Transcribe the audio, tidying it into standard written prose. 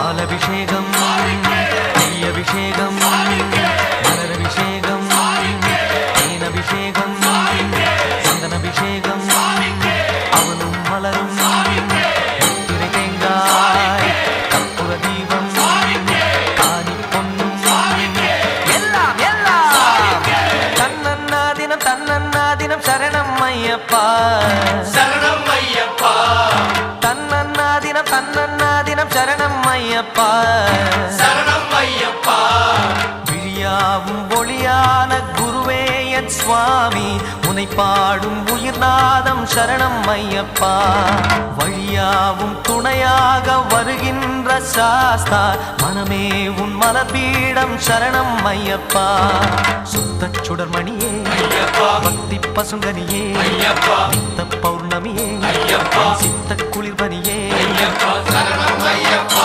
பாலபிஷேகம் நெய்யபிஷேகம் மலரபிஷேகம் தேனபிஷேகம் சந்தனபிஷேகம் அவனும் மலரும் திரை தேங்காய் கற்பூர தீபம் காணி பொன்னும் எல்லாம் எல்லாம் தன்னன்னா தினம் சரணம் ஐயப்பா சரணம் ஐயப்பா தன்னன்னா தினம் சரணம் ஐயப்பா சரணம் ஐயப்பா விழியாவும் ஒளியான குருவே என் சுவாமி உனை பாடும் உயிர்நாதம் சரணம் ஐயப்பா வழியாவும் துணையாக வருகின்ற சாஸ்தா மனமே உன் மலபீடம் சரணம் ஐயப்பா சுத்த சுடர்மணியே பக்தி பசுங்கனியே நித்த பௌர்ணமியே சித்த குளிர்பனியே